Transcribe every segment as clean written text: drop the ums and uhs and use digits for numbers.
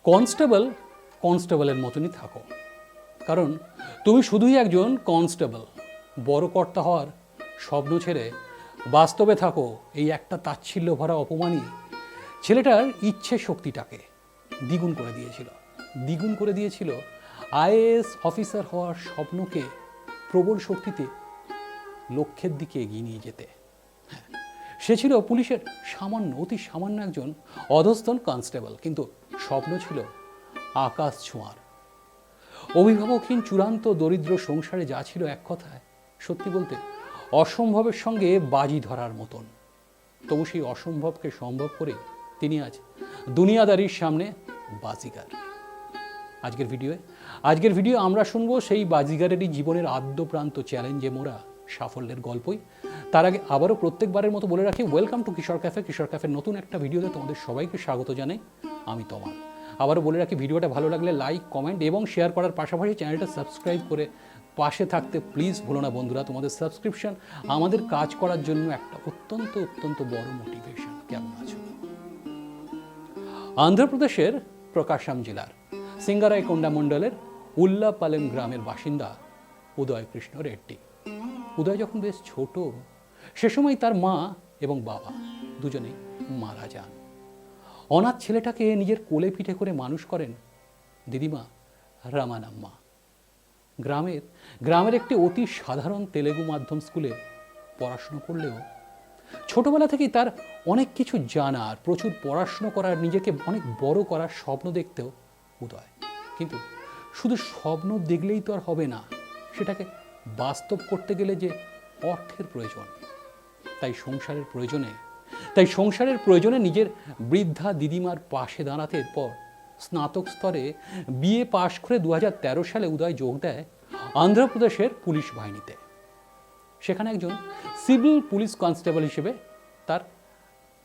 Constable কনস্টেবলের মতনই থাকো, কারণ তুমি শুধুই একজন কনস্টেবল। বড় কর্তা হওয়ার স্বপ্ন ছেড়ে বাস্তবে থাকো এই একটা তাচ্ছিল্য ভরা অপমানই ছেলেটার ইচ্ছে শক্তিটাকে দ্বিগুণ করে দিয়েছিল আইএএস অফিসার হওয়ার স্বপ্নকে প্রবল শক্তিতে লক্ষ্যের দিকে এগিয়ে নিয়ে যেতে। সে ছিল পুলিশের অতি সামান্য একজন অধস্তন কনস্টেবল, কিন্তু স্বপ্ন ছিল আকাশ ছোঁয়ার। অভিভাবকহীন চূড়ান্ত দরিদ্র সংসারে যা ছিল এক কথায় সত্যি বলতে অসম্ভবের সঙ্গে বাজি ধরার মতন। তবু সেই অসম্ভবকে সম্ভব করে তিনি আজ দুনিয়াদারির সামনে বাজিগার। আজকের ভিডিও আমরা শুনবো সেই বাজিগারেরই জীবনের আদ্যপ্রান্ত চ্যালেঞ্জে মোরা সাফল্যের গল্পই। তার আগে আবারও প্রত্যেকবারের মতো বলে রাখি, ওয়েলকাম টু কিশোর ক্যাফের নতুন একটা ভিডিওতে তোমাদের সবাইকে স্বাগত জানাই। আমি তমাল। আবারও বলে রাখি, ভিডিওটা ভালো লাগলে লাইক, কমেন্ট এবং শেয়ার করার পাশাপাশি চ্যানেলটা সাবস্ক্রাইব করে পাশে থাকতে প্লিজ ভুলো না বন্ধুরা। তোমাদের সাবস্ক্রিপশন আমাদের কাজ করার জন্য একটা অত্যন্ত বড় মোটিভেশন। কেমন আছো? অন্ধ্রপ্রদেশের প্রকাশাম জেলার সিঙ্গারাইকোন্ডা মণ্ডলের উল্লাপালেম গ্রামের বাসিন্দা উদয় কৃষ্ণ রেড্ডি। উদয় যখন বেশ ছোট, সে সময় তার মা এবং বাবা দুজনেই মারা যান। অনাথ ছেলেটাকে নিজের কোলে পিঠে করে মানুষ করেন দিদিমা রামানাম্মা। গ্রামের একটি অতি সাধারণ তেলেগু মাধ্যম স্কুলে পড়াশুনো করলেও ছোটবেলা থেকেই তার অনেক কিছু জানার, প্রচুর পড়াশুনো করার, নিজেকে অনেক বড় করার স্বপ্ন দেখতেও উদয়। কিন্তু শুধু স্বপ্ন দেখলেই তো আর হবে না, সেটাকে বাস্তব করতে গেলে যে অর্থের প্রয়োজন। তাই সংসারের প্রয়োজনে নিজের বৃদ্ধা দিদিমার পাশে দাঁড়াতে পর স্নাতক স্তরে বিএ পাশ করে 2013 সালে উদয় যোগ দেয় অন্ধ্রপ্রদেশের পুলিশ বাহিনীতে। সেখানে একজন সিভিল পুলিশ কনস্টেবল হিসেবে তার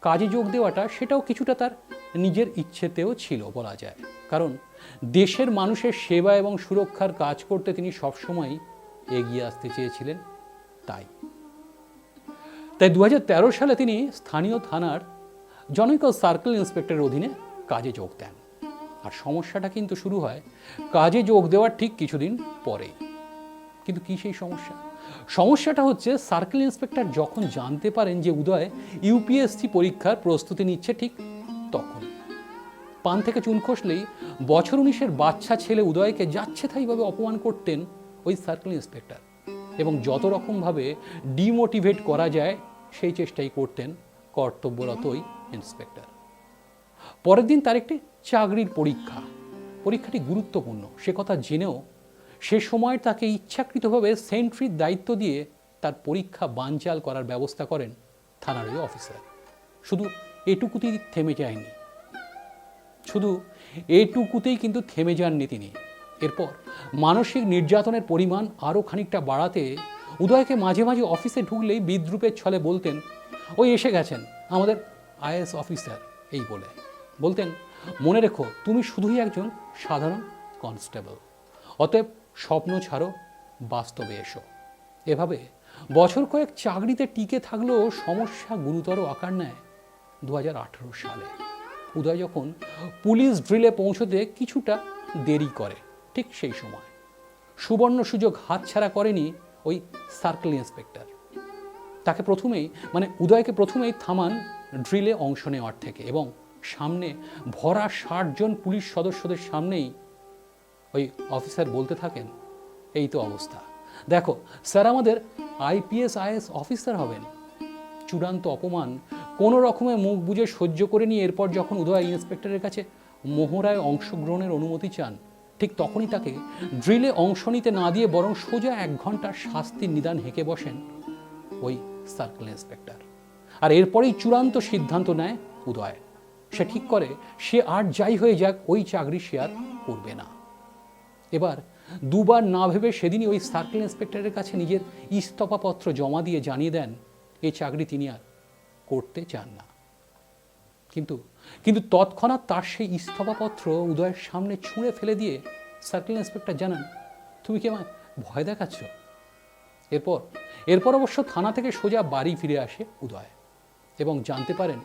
কাজে যোগ দেওয়াটা সেটাও কিছুটা তার নিজের ইচ্ছেতেও ছিল বলা যায়, কারণ দেশের মানুষের সেবা এবং সুরক্ষার কাজ করতে তিনি সবসময় এগিয়ে আসতে চেয়েছিলেন। তাই 2013 সালে তিনি স্থানীয় থানার জনৈক সার্কেল ইন্সপেক্টরের অধীনে কাজে যোগ দেন। আর সমস্যাটা কিন্তু শুরু হয় কাজে যোগ দেওয়ার ঠিক কিছুদিন পরেই। কিন্তু কি সেই সমস্যাটা হচ্ছে, সার্কেল ইন্সপেক্টর যখন জানতে পারেন যে উদয় ইউপিএসসি পরীক্ষার প্রস্তুতি নিচ্ছে, ঠিক তখন পান থেকে চুন খসলেই বছর 19-এর বাচ্চা ছেলে উদয়কে যাচ্ছে তাইভাবে অপমান করতেন ওই সার্কেল ইন্সপেক্টর, এবং যত রকমভাবে ডিমোটিভেট করা যায় সেই চেষ্টাই করতেন কর্তব্যরত ওই ইন্সপেক্টর। পরের দিন তার একটি চাকরির পরীক্ষাটি গুরুত্বপূর্ণ সে কথা জেনেও সে সময় তাকে ইচ্ছাকৃতভাবে সেন্ট্রির দায়িত্ব দিয়ে তার পরীক্ষা বানচাল করার ব্যবস্থা করেন থানার ওই অফিসার। শুধু এটুকুতেই কিন্তু থেমে যাননি তিনি। এরপর মানসিক নির্যাতনের পরিমাণ আরও খানিকটা বাড়াতে উদয়কে মাঝে মাঝে অফিসে ঢুকলেই বিদ্রূপের ছলে বলতেন, ওই এসে গেছেন আমাদের আইএএস অফিসার। এই বলতেন, মনে রেখো তুমি শুধুই একজন সাধারণ কনস্টেবল, অতএব স্বপ্ন ছাড়ো, বাস্তবে এসো। এভাবে বছর কয়েক চাকরিতে টিকে থাকলেও সমস্যা গুরুতর আকার নেয় 2018 সালে। উদয় যখন পুলিশ ড্রিলে পৌঁছতে কিছুটা দেরি করে, ঠিক সেই সময় সুবর্ণ সুযোগ হাতছাড়া করেনি ওই সার্কেল ইন্সপেক্টর। উদয়কে প্রথমেই থামান ড্রিলে অংশ নেওয়ার থেকে, এবং সামনে ভরা 60 জন পুলিশ সদস্যদের সামনেই ওই অফিসার বলতে থাকেন, এই তো অবস্থা, দেখো স্যার আমাদের আইপিএস আইএস অফিসার হবেন। চূড়ান্ত অপমান কোনো রকমে মুখ বুজে সহ্য করে নিয়ে এরপর যখন উদয় ইন্সপেক্টরের কাছে মহড়ায় অংশগ্রহণের অনুমতি চান, ঠিক তখনই তাকে ড্রিলে অংশ নিতে না দিয়ে বরং সোজা 1 ঘন্টার শাস্তির নিদান হেঁকে বসেন ওই সার্কেল ইন্সপেক্টর। আর এরপরেই চূড়ান্ত সিদ্ধান্ত নেয় উদয়। সে ঠিক করে সে আর যাই হয়ে যাক ওই চাকরি সে আর করবে না। এবার দুবার না ভেবে সেদিনই ওই সার্কেল ইন্সপেক্টরের কাছে নিজের ইস্তফাপত্র জমা দিয়ে জানিয়ে দেন এই চাকরি তিনি আর করতে চান না। কিন্তু তৎক্ষণাৎ তার সেই ইস্তফাপত্র উদয়ের সামনে ছুঁড়ে ফেলে দিয়ে সার্কেল ইন্সপেক্টর জানান, তুমি কি আমায় ভয় দেখাচ্ছ? এরপর অবশ্য থানা থেকে সোজা বাড়ি ফিরে আসে উদয় এবং জানতে পারেন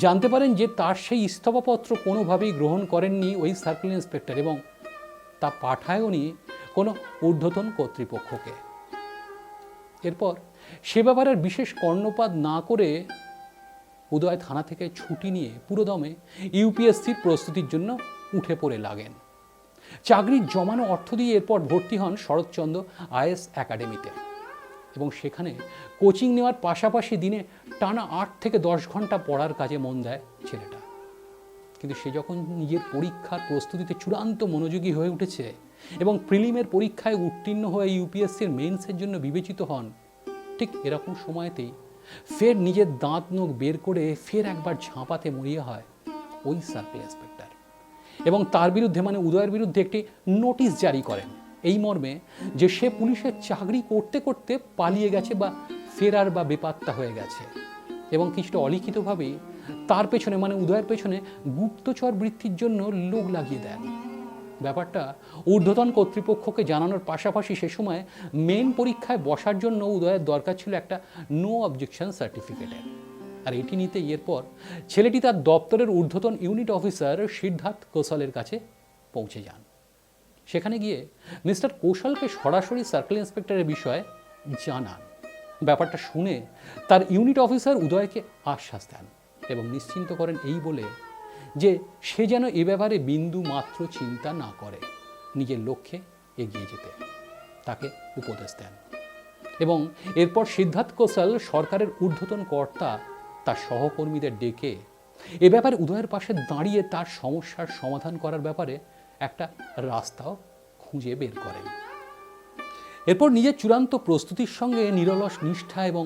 জানতে পারেন যে তার সেই ইস্তফাপত্র কোনোভাবেই গ্রহণ করেননি ওই সার্কেল ইন্সপেক্টর এবং তা পাঠায়ওনি কোনো ঊর্ধ্বতন কর্তৃপক্ষকে। এরপর সে ব্যাপারের বিশেষ কর্ণপাত না করে উদয় থানা থেকে ছুটি নিয়ে পুরোদমে ইউপিএসসির প্রস্তুতির জন্য উঠে পড়ে লাগেন। চাকরির জমানো অর্থ দিয়ে এরপর ভর্তি হন শরৎচন্দ্র আইএস একাডেমিতে এবং সেখানে কোচিং নেওয়ার পাশাপাশি দিনে টানা 8 থেকে 10 ঘন্টা পড়ার কাজে মন দেয় ছেলেটা। কিন্তু সে যখন নিজের পরীক্ষার প্রস্তুতিতে চূড়ান্ত মনোযোগী হয়ে উঠেছে এবং প্রিলিমের পরীক্ষায় উত্তীর্ণ হয়ে ইউপিএসসির মেন্সের জন্য বিবেচিত হন, ঠিক এরকম সময়তেই ফের নিজের দাঁত নখ বের করে ফের একবার ঝাঁপাতে মরিয়া হয় ওই সার্কেল ইন্সপেক্টর এবং তার বিরুদ্ধে মানে উদয়ের বিরুদ্ধে একটি নোটিশ জারি করেন এই মর্মে যে সে পুলিশের চাকরি করতে করতে পালিয়ে গেছে বা ফেরার বা বেপাত্তা হয়ে গেছে এবং কিছুটা অলিখিতভাবেই তার পেছনে মানে উদয়ের পেছনে গুপ্তচর বৃত্তির জন্য লোক লাগিয়ে দেন। ব্যাপারটা ঊর্ধ্বতন কর্তৃপক্ষকে জানানোর পাশাপাশি সে সময় মেন পরীক্ষায় বসার জন্য উদয়ের দরকার ছিল একটা নো অবজেকশন সার্টিফিকেটের, আর এটি নিতে এরপর ছেলেটি তার দপ্তরের ঊর্ধ্বতন ইউনিট অফিসার সিদ্ধার্থ কৌশলের কাছে পৌঁছে যান। সেখানে গিয়ে মিস্টার কৌশলকে সরাসরি সার্কেল ইন্সপেক্টরের বিষয়ে জানান। ব্যাপারটা শুনে তার ইউনিট অফিসার উদয়কে আশ্বাস দেন এবং নিশ্চিন্ত করেন এই বলে যে সে যেন এ ব্যাপারে বিন্দু মাত্র চিন্তা না করে, নিজের লক্ষ্যে এগিয়ে যেতে তাকে উপদেশ দেন। এবং এরপর সিদ্ধার্থ কৌশল সরকারের ঊর্ধ্বতন কর্তা তার সহকর্মীদের ডেকে এ ব্যাপারে উদয়ের পাশে দাঁড়িয়ে তার সমস্যার সমাধান করার ব্যাপারে একটা রাস্তাও খুঁজে বের করেন। এরপর নিজের চূড়ান্ত প্রস্তুতির সঙ্গে নিরলস নিষ্ঠা এবং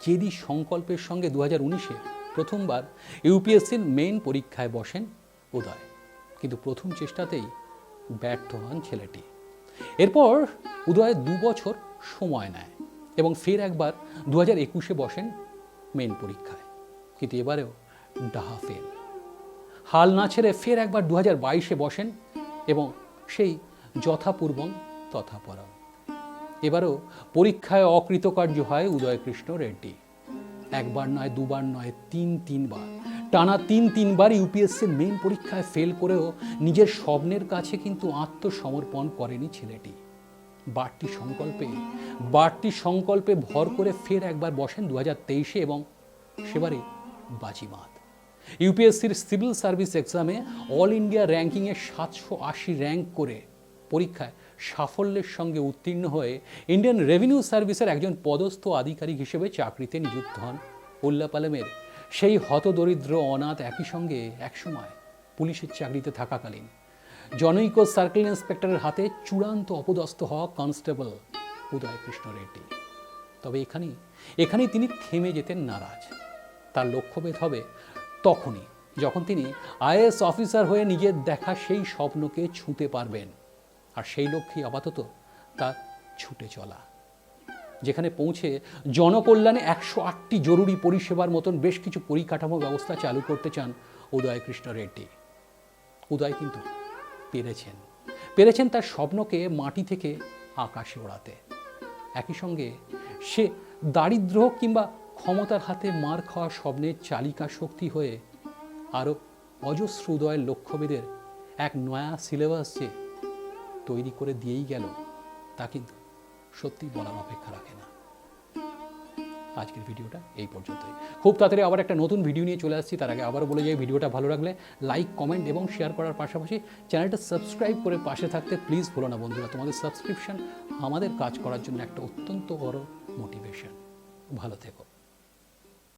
জেদি সংকল্পের সঙ্গে 2019-এ প্রথমবার ইউপিএসসির মেইন পরীক্ষায় বসেন উদয়, কিন্তু প্রথম চেষ্টাতেই ব্যর্থ হন ছেলেটি। এরপর উদয় 2 বছর সময় নেয় এবং ফের একবার 2021-এ বসেন মেইন পরীক্ষায়, কিন্তু এবারেও ডাহা ফেল। হাল না ছেড়ে ফের একবার 2022-এ বসেন এবং সেই যথাপূর্বং তথাপরং। এবারও পরীক্ষায় অকৃতকার্য হয় উদয়কৃষ্ণ রেড্ডি। একবার নয়, দুবার নয়, তিনবার টানা তিনবার ইউপিএসসির মেইন পরীক্ষায় ফেল করেও নিজের স্বপ্নের কাছে কিন্তু আত্মসমর্পণ করেনি ছেলেটি। বাড়তি সংকল্পে ভর করে ফের একবার বসেন 2023-এ এবং সেবারে বাজিমাত। ইউপিএসসির সিভিল সার্ভিস এক্সামে অল ইন্ডিয়া র্যাঙ্কিংয়ে 780 র্যাঙ্ক করে পরীক্ষায় সাফল্যের সঙ্গে উত্তীর্ণ হয়ে ইন্ডিয়ান রেভিনিউ সার্ভিসের একজন পদস্থ আধিকারিক হিসেবে চাকরিতে নিযুক্ত হন উল্লাপালেমের সেই হতদরিদ্র অনাথ একই সঙ্গে একসময় পুলিশের চাকরিতে থাকাকালীন জনৈক সার্কেল ইন্সপেক্টরের হাতে চূড়ান্ত অপদস্থ হওয়া কনস্টেবল উদয়কৃষ্ণ রেড্ডি। তবে এখানেই তিনি থেমে যেতেন নারাজ। তার লক্ষ্যভেদ হবে তখনই যখন তিনি আইএএস অফিসার হয়ে নিজের দেখা সেই স্বপ্নকে ছুঁতে পারবেন, আর সেই লক্ষ্যেই আপাতত তার ছুটে চলা, যেখানে পৌঁছে জনকল্যাণে 108টি জরুরি পরিষেবার মতন বেশ কিছু পরিকাঠামো ব্যবস্থা চালু করতে চান উদয়কৃষ্ণ রেড্ডি। উদয় কিন্তু পেরেছেন তার স্বপ্নকে মাটি থেকে আকাশে ওড়াতে। একই সঙ্গে সে দারিদ্র কিংবা ক্ষমতার হাতে মার খাওয়া স্বপ্নের চালিকা শক্তি হয়ে আরও অজস্র উদয়ের লক্ষ্যভেদের এক নয়া সিলেবাস যে তৈরি করে দিয়েই গেল, তা কিন্তু সত্যি বলার অপেক্ষা রাখে না। আজকের ভিডিওটা এই পর্যন্তই। খুব তাড়াতাড়ি আবার একটা নতুন ভিডিও নিয়ে চলে আসছি। তার আগে আবারও বলে যাই, ভিডিওটা ভালো লাগলে লাইক, কমেন্ট এবং শেয়ার করার পাশাপাশি চ্যানেলটা সাবস্ক্রাইব করে পাশে থাকতে প্লিজ ভুলো না বন্ধুরা। তোমাদের সাবস্ক্রিপশন আমাদের কাজ করার জন্য একটা অত্যন্ত বড় মোটিভেশন। ভালো থেকো।